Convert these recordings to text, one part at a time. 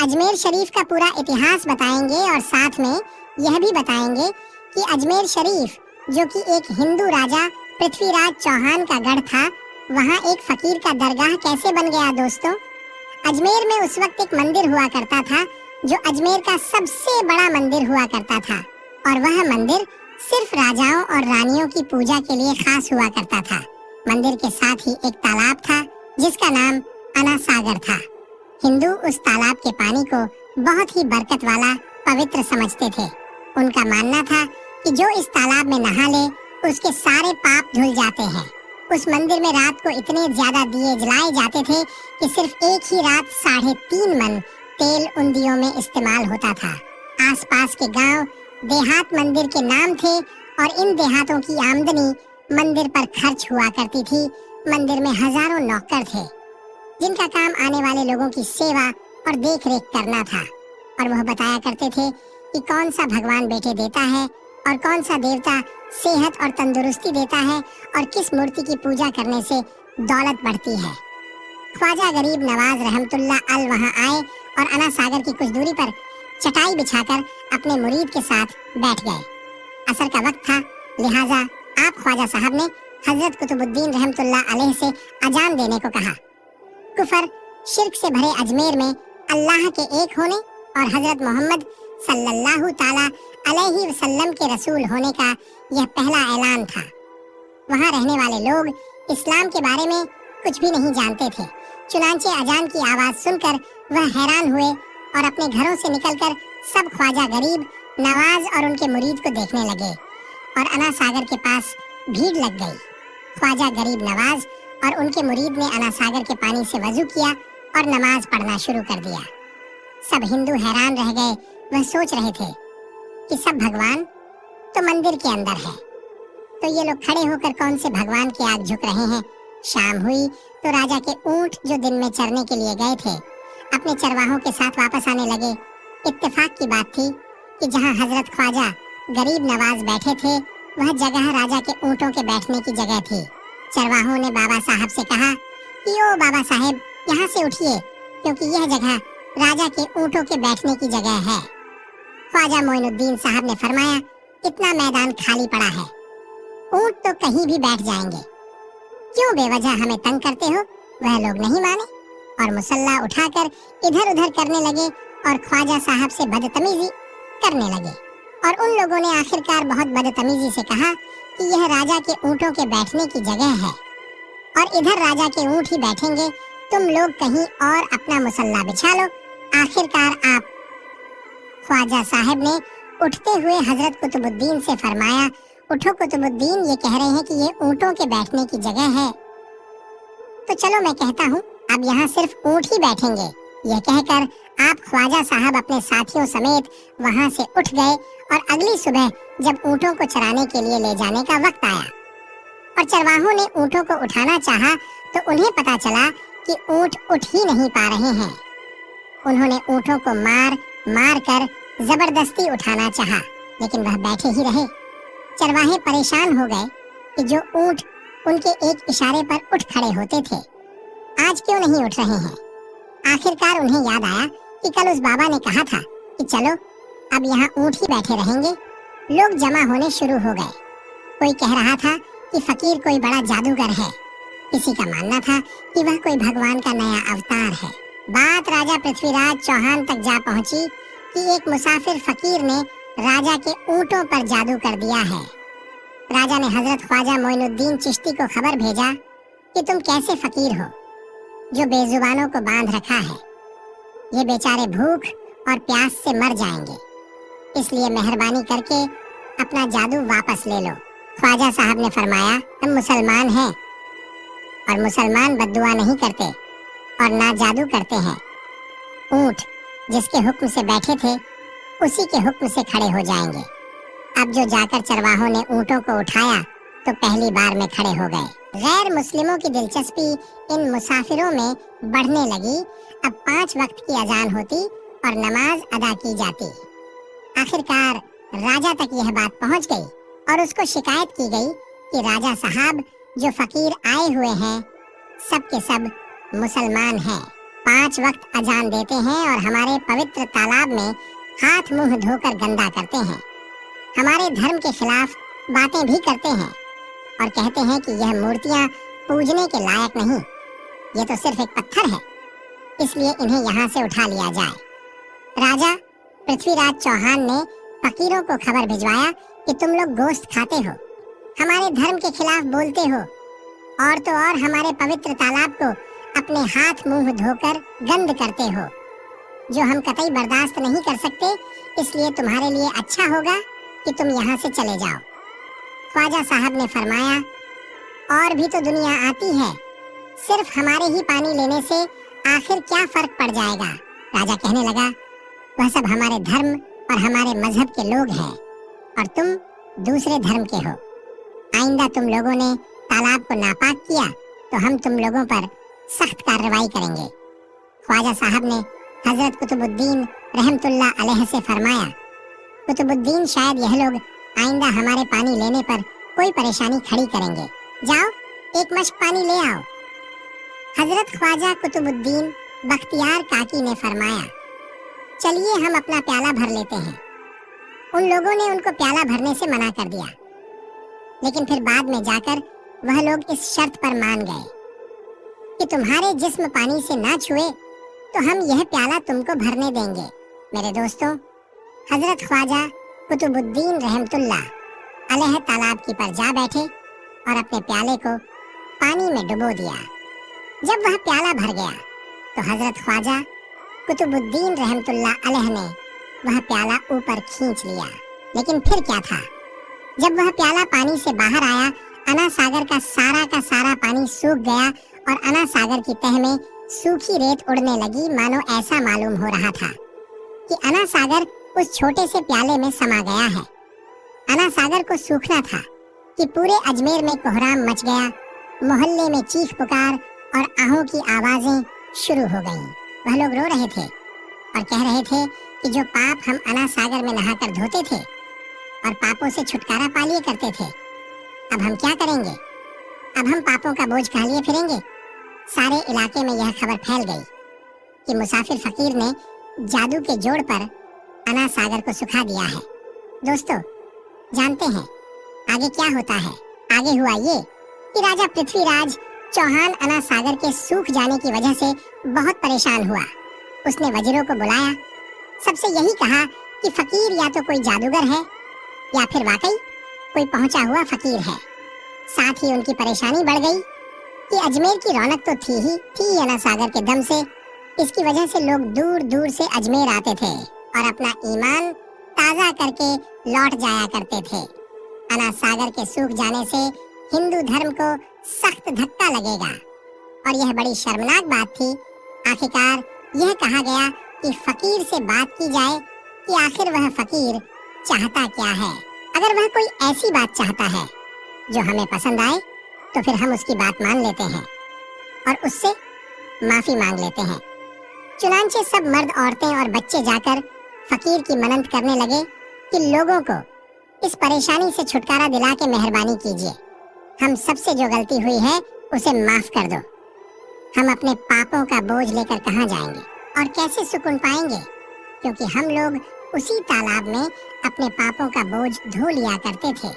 अजमेर शरीफ का पूरा इतिहास बताएंगे और साथ में यह भी बताएंगे कि अजमेर शरीफ जो कि एक हिंदू राजा पृथ्वीराज चौहान का गढ़ था, वहाँ एक फकीर का दरगाह कैसे बन गया दोस्तों। अजमेर में उस वक्त एक मंदिर हुआ करता था जो अजमेर का सबसे बड़ा मंदिर हुआ करता था और वह मंदिर सिर्फ राजाओं और रानियों की पूजा के लिए खास हुआ करता था। मंदिर के साथ ही एक तालाब था जिसका नाम अना सागर था। हिंदू उस तालाब के पानी को बहुत ही बरकत वाला पवित्र समझते थे। उनका मानना था कि जो इस तालाब में नहा ले उसके सारे पाप धुल जाते हैं। उस मंदिर में रात को इतने ज्यादा दिए जलाए जाते थे कि सिर्फ एक ही रात 3.5 मन तेल उन दियों में इस्तेमाल होता था। आसपास के गांव देहात मंदिर के नाम थे और इन देहातों की आमदनी मंदिर पर खर्च हुआ करती थी। मंदिर में हजारों नौकर थे जिनका काम आने वाले लोगों की सेवा और देख रेख करना था और वह बताया करते थे कि कौन सा भगवान बेटे देता है और कौन सा देवता सेहत और तंदुरुस्ती देता है और किस मूर्ति की पूजा करने से दौलत बढ़ती है। ख्वाजा गरीब नवाज रहमतुल्लाह अल वहां आए और अना सागर की कुछ दूरी पर चटाई बिछाकर अपने मुरीद के साथ बैठ गए। असर का वक्त था, लिहाजा आप ख्वाजा साहब ने हजरत कुतुबुद्दीन रहमतुल्लाह अलैह से अजान देने को कहा। कुफर शिर्क से भरे अजमेर में अल्लाह के एक होने और हजरत मोहम्मद सल्लल्लाहु ताला अलैहि वसल्लम के रसूल होने का यह पहला ऐलान था। वहाँ रहने वाले लोग इस्लाम के बारे में कुछ भी नहीं जानते थे। चुनांचे अजान की आवाज सुनकर वह हैरान हुए और अपने घरों से निकलकर सब ख्वाजा गरीब नवाज और उनके मुरीद को देखने लगे और अना सागर के पास भीड़ लग गई। ख्वाजा गरीब नवाज और उनके मुरीद ने अना सागर के पानी से वजू किया और नमाज पढ़ना शुरू कर दिया। सब हिंदू हैरान रह गए। वह सोच रहे थे कि सब भगवान तो मंदिर के अंदर है, तो ये लोग खड़े होकर कौन से भगवान के आग झुक रहे हैं। शाम हुई तो राजा के ऊंट जो दिन में चरने के लिए गए थे अपने चरवाहों के साथ वापस आने लगे। इत्तेफाक की बात थी कि जहां हजरत ख्वाजा गरीब नवाज बैठे थे वह जगह राजा के ऊंटों के बैठने की जगह थी। चरवाहों ने बाबा साहब से कहा कि ओ बाबा साहब, यहाँ से उठिए क्योंकि यह जगह राजा के ऊंटों के बैठने की जगह है। ख्वाजा मोइनुद्दीन साहब ने फरमाया, इतना मैदान खाली पड़ा है, ऊंट तो कहीं भी बैठ जाएंगे, क्यों बेवजह हमें तंग करते हो। वह लोग नहीं माने और मुसल्ला उठाकर इधर उधर करने लगे और ख्वाजा साहब से बदतमीजी करने लगे और उन लोगों ने आखिरकार बहुत बदतमीजी से कहा कि यह राजा के ऊंटों के बैठने की जगह है और इधर राजा के ऊंट ही बैठेंगे, तुम लोग कहीं और अपना मुसल्ला बिछा लो। आखिरकार आप ख्वाजा साहब ने उठते हुए हजरत कुतुबुद्दीन से फरमाया, उठो कुतुबुद्दीन, ये कह रहे हैं कि ये ऊंटों के बैठने की जगह है, तो चलो मैं कहता हूँ अब यहाँ सिर्फ ऊंट ही बैठेंगे। यह कहकर आप ख्वाजा साहब अपने साथियों समेत वहाँ से उठ गए और अगली सुबह जब ऊंटों को चराने के लिए ले जाने का वक्त आया और चरवाहों ने ऊंटों को उठाना चाहा तो उन्हें पता चला कि ऊंट उठ ही नहीं पा रहे हैं। उन्होंने ऊंटों को मार मार कर जबरदस्ती उठाना चाहा, लेकिन वह बैठे ही रहे। चरवाहे परेशान हो गए कि जो ऊंट उनके एक इशारे पर उठ खड़े होते थे आज क्यों नहीं उठ रहे हैं। आखिरकार उन्हें याद आया कि कल उस बाबा ने कहा था कि चलो अब यहाँ ऊंट ही बैठे रहेंगे। लोग जमा होने शुरू हो गए। कोई कह रहा था कि फकीर कोई बड़ा जादूगर है, किसी का मानना था कि वह कोई भगवान का नया अवतार है। बात राजा पृथ्वीराज चौहान तक जा पहुंची कि एक मुसाफिर फकीर ने राजा के ऊंटों पर जादू कर दिया है। राजा ने हजरत ख्वाजा मोइनुद्दीन चिश्ती को खबर भेजा कि तुम कैसे फकीर हो जो बेजुबानों को बांध रखा है, ये बेचारे भूख और प्यास से मर जाएंगे, इसलिए मेहरबानी करके अपना जादू वापस ले लो। ख्वाजा साहब ने फरमाया, हम मुसलमान हैं और मुसलमान बद्दुआ नहीं करते और ना जादू करते हैं। ऊंट जिसके हुक्म से बैठे थे उसी के हुक्म से खड़े हो जाएंगे। अब जो जाकर चरवाहों ने ऊंटों को उठाया तो पहली बार में खड़े हो गए। गैर मुस्लिमों की दिलचस्पी इन मुसाफिरों में बढ़ने लगी। अब 5 वक्त की अजान होती और नमाज अदा की जाती। आखिरकार राजा तक यह बात पहुंच गई और उसको शिकायत की गई कि राजा साहब जो फकीर आए हुए हैं सब के सब मुसलमान हैं। 5 वक्त अजान देते हैं और हमारे पवित्र तालाब में हाथ मुंह धोकर गंदा करते हैं। हमारे धर्म के खिलाफ बातें भी करते हैं और कहते हैं कि यह मूर्तियां पूजने के लायक नहीं, ये तो सिर्फ एक पत्थर है, इसलिए इन्हें यहाँ से उठा लिया जाए। राजा पृथ्वीराज चौहान ने फकीरों को खबर भिजवाया कि तुम लोग गोश्त खाते हो, हमारे धर्म के खिलाफ बोलते हो और तो और हमारे पवित्र तालाब को अपने हाथ मुंह धोकर गंद करते हो, जो हम कतई बर्दाश्त नहीं कर सकते। इसलिए तुम्हारे लिए अच्छा होगा कि तुम यहाँ से चले जाओ। ख्वाजा साहब ने फरमाया, और भी तो दुनिया आती है, सिर्फ हमारे ही पानी लेने से आखिर क्या फर्क पड़ जाएगा। राजा कहने लगा, वह सब हमारे धर्म और हमारे मजहब के लोग हैं और तुम दूसरे धर्म के हो। आइंदा तुम लोगों ने तालाब को नापाक किया तो हम तुम लोगों पर सख्त कार्रवाई करेंगे। ख्वाजा साहब ने हजरत कुतुबुद्दीन रहमतुल्लाह अलैह से फरमाया, कुतुबुद्दीन शायद यह लोग आइंदा हमारे पानी लेने पर कोई परेशानी खड़ी करेंगे, जाओ एक मश्क पानी ले आओ। हजरत ख्वाजा कुतुबुद्दीन बख्तियार काकी ने फरमाया, चलिए हम अपना प्याला भर लेते हैं। उन लोगों ने उनको प्याला भरने से मना कर दिया, लेकिन फिर बाद में जाकर वह लोग इस शर्त पर मान गए कि तुम्हारे जिस्म पानी से ना छुए तो हम यह प्याला तुमको भरने देंगे। मेरे दोस्तों, हजरत ख्वाजा कुतुबुद्दीन रहमतुल्लाह अलैह तालाब की पर जा बैठे और अपने प्याले को पानी में डुबो दिया। जब वह प्याला भर गया तो हजरत ख्वाजा कुतुबुद्दीन रहमतुल्लाह अलैह ने वह प्याला ऊपर खींच लिया। लेकिन फिर क्या था, जब वह प्याला पानी से बाहर आया, अना सागर का सारा पानी सूख गया और अना सागर की तह में सूखी रेत उड़ने लगी। मानो ऐसा मालूम हो रहा था कि अना सागर उस छोटे से प्याले में समा गया है। अना सागर को सूखना था कि पूरे अजमेर में कोहराम मच गया, मोहल्ले में चीख पुकार और आहों की आवाजें शुरू हो गईं। वह लोग रो रहे थे और कह रहे थे कि जो पाप हम अना सागर में नहाकर धोते थे और पापों से छुटकारा पा लिए करते थे, अब हम क्या करेंगे? अब हम पापों का बोझ कहाँ लिए फिरेंगे? सारे इलाके में यह खबर फैल गई कि मुसाफिर फकीर ने जादू के जोड़ पर अना सागर को सुखा दिया है। दोस्तों, जानते हैं आगे क्या होता है? आगे हुआ ये कि राजा पृथ्वीराज चौहान अना सागर के सूख जाने की वजह से बहुत परेशान हुआ। उसने वजीरों को बुलाया, सबसे यही कहा कि फकीर या तो कोई जादूगर है या फिर वाकई कोई पहुंचा हुआ फकीर है। साथ ही उनकी परेशानी बढ़ गई कि अजमेर की रौनक तो थी अना सागर के दम से। इसकी वजह से लोग दूर दूर से अजमेर आते थे और अपना ईमान ताज़ा करके लौट जाया करते थे। अना सागर के सूख जाने से हिंदू धर्म को सख्त धक्का लगेगा और यह बड़ी शर्मनाक बात थी। आखिरकार यह कहा गया कि फकीर से बात की जाए कि आखिर वह फकीर चाहता क्या है। अगर वह कोई ऐसी बात चाहता है जो हमें पसंद आए तो फिर हम उसकी बात मान लेते हैं और उससे माफी मांग लेते हैं। चुनांचे सब मर्द, औरतें और बच्चे जाकर फकीर की मन्नत करने लगे कि लोगों को इस परेशानी से छुटकारा दिला के मेहरबानी कीजिए, हम सबसे जो गलती हुई है उसे माफ कर दो। हम अपने पापों का बोझ लेकर कहाँ जाएंगे और कैसे सुकून पाएंगे, क्योंकि हम लोग उसी तालाब में अपने पापों का बोझ धो लिया करते थे।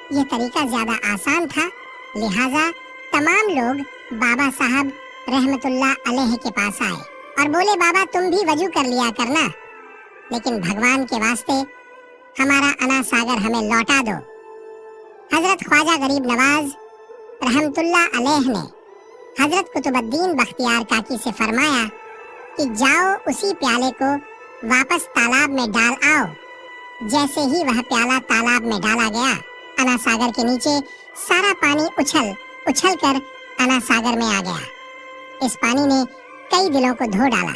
यह तरीका ज्यादा आसान था, लिहाजा तमाम लोग बाबा साहब रहमतुल्लाह अलैह के पास आए और बोले, बाबा तुम भी वजू कर लिया करना, लेकिन भगवान के वास्ते हमारा अना सागर हमें लौटा दो। हजरत ख्वाजा गरीब नवाज रहमतुल्लाह अलैह ने हजरत कुतुबुद्दीन बख्तियार काकी से फरमाया कि जाओ उसी प्याले को वापस तालाब में डाल आओ। जैसे ही वह प्याला तालाब में डाला गया, अना सागर के नीचे सारा पानी उछल उछल कर अना सागर में आ गया। इस पानी ने कई दिलों को धो डाला।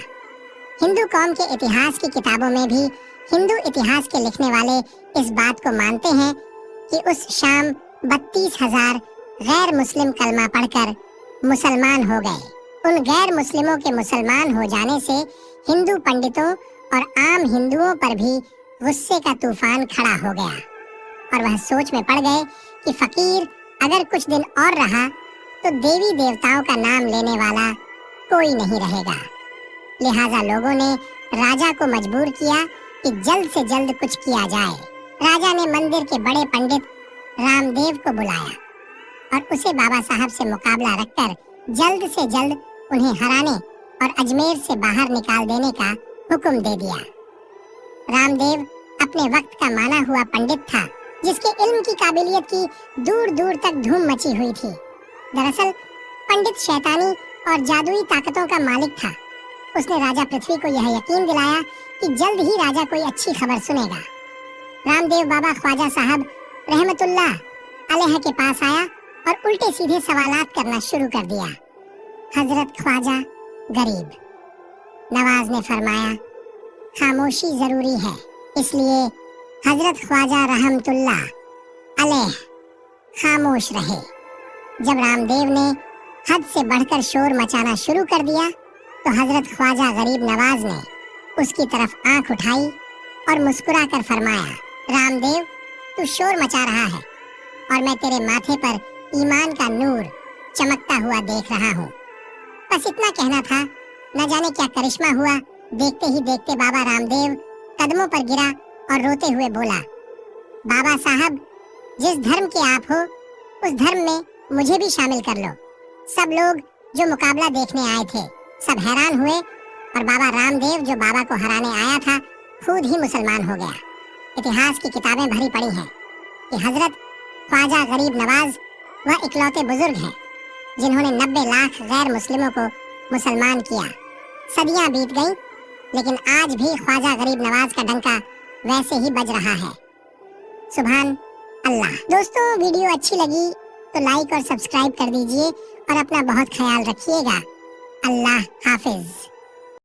हिंदू कौम के इतिहास की किताबों में भी हिंदू इतिहास के लिखने वाले इस बात को मानते हैं कि उस शाम 32,000 गैर मुस्लिम कलमा पढ़कर मुसलमान हो गए। उन गैर मुस्लिमों के मुसलमान हो जाने से हिंदू पंडितों और आम हिंदुओं पर भी गुस्से का तूफान खड़ा हो गया और वह सोच में पड़ गए कि फकीर अगर कुछ दिन और रहा तो देवी देवताओं का नाम लेने वाला कोई नहीं रहेगा। लिहाजा लोगों ने राजा को मजबूर किया कि जल्द से जल्द कुछ किया जाए। राजा ने मंदिर के बड़े पंडित रामदेव को बुलाया और उसे बाबा साहब से मुकाबला रखकर जल्द से जल्द उन्हें हराने और अजमेर से बाहर निकाल देने का हुक्म दे दिया। रामदेव अपने वक्त का माना हुआ पंडित था, जिसके इल्म की काबिलियत की दूर दूर तक धूम मची हुई थी। दरअसल पंडित शैतानी और जादुई ताकतों का मालिक था। उसने राजा पृथ्वी को यह यकीन दिलाया कि जल्द ही राजा कोई अच्छी खबर सुनेगा। रामदेव बाबा ख्वाजा साहब रहमतुल्लाह अलैह के पास आया और उल्टे सीधे सवालात करना शुरू कर दिया। हजरत ख्वाजा गरीब नवाज ने फरमाया, खामोशी जरूरी है, इसलिए हजरत ख्वाजा रहमतुल्लाह अलैह खामोश रहे। जब रामदेव ने हद से बढ़कर शोर मचाना शुरू कर दिया तो हजरत ख्वाजा गरीब नवाज ने उसकी तरफ आंख उठाई और मुस्कुराकर फरमाया, रामदेव तू शोर मचा रहा है और मैं तेरे माथे पर ईमान का नूर चमकता हुआ देख रहा हूँ। बस इतना कहना था, न जाने क्या करिश्मा हुआ। देखते ही देखते बाबा रामदेव कदमों पर गिरा और रोते हुए बोला, बाबा साहब जिस धर्म के आप हो उस धर्म में मुझे भी शामिल कर लो। सब लोग जो मुकाबला देखने आए थे सब हैरान हुए और बाबा रामदेव जो बाबा को हराने आया था खुद ही मुसलमान हो गया। इतिहास की किताबें भरी पड़ी हैं कि हजरत ख्वाजा गरीब नवाज वह इकलौते बुजुर्ग हैं जिन्होंने 90 लाख गैर मुस्लिमों को मुसलमान किया। सदियां बीत गईं, लेकिन आज भी ख्वाजा गरीब नवाज का डंका वैसे ही बज रहा है। सुभान अल्लाह। दोस्तों वीडियो अच्छी लगी तो लाइक और सब्सक्राइब कर दीजिए और अपना बहुत ख्याल रखिएगा। अल्लाह हाफिज।